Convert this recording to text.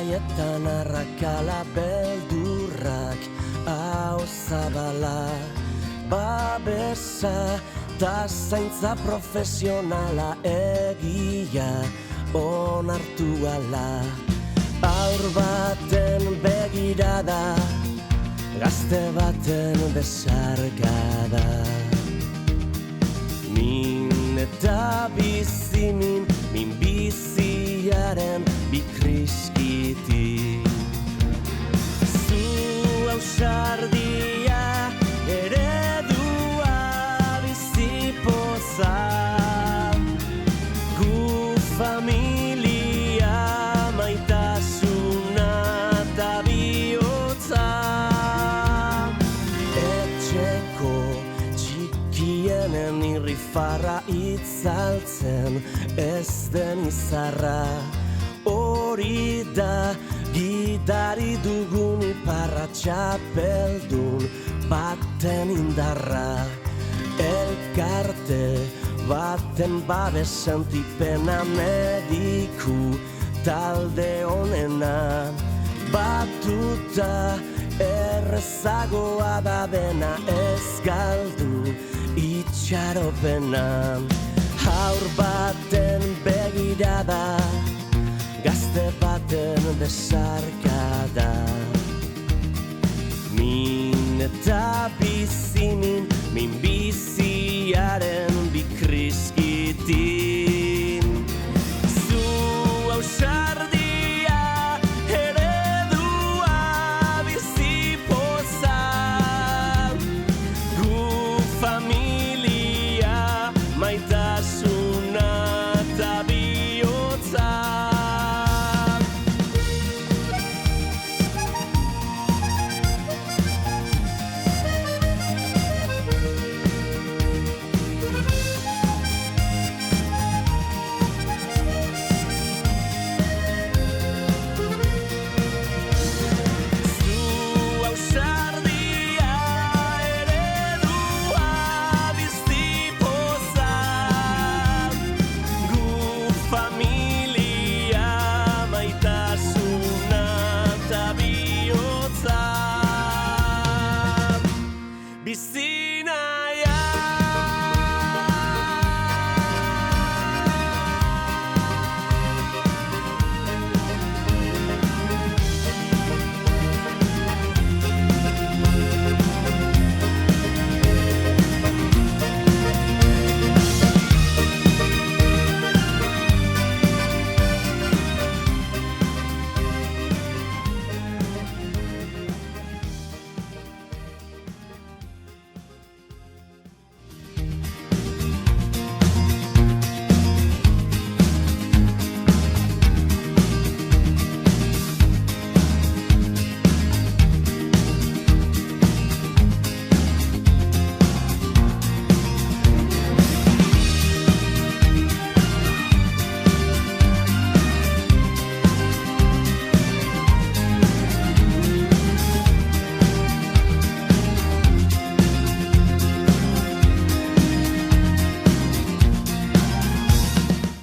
Garaietan arrakala beldurrak hau zabala babesa ta zaintza profesionala egia onartu ala aur baten begirada gazte baten besarkada min eta bizimin min biziaren bikriskiti zu ausardia eredua bizipoza gu familia maitasuna eta bihotza etxeko txikienen irrifarra itzaltzen ez den izarra hori da gidari dugun iparra txapeldun baten indarra elkarte baten babesen tipena mediku talde honena batuta errezagoa da dena ez galdu itxaropena haur baten begirada gazte baten besarkada min eta bizimin min biziaren bikriskiti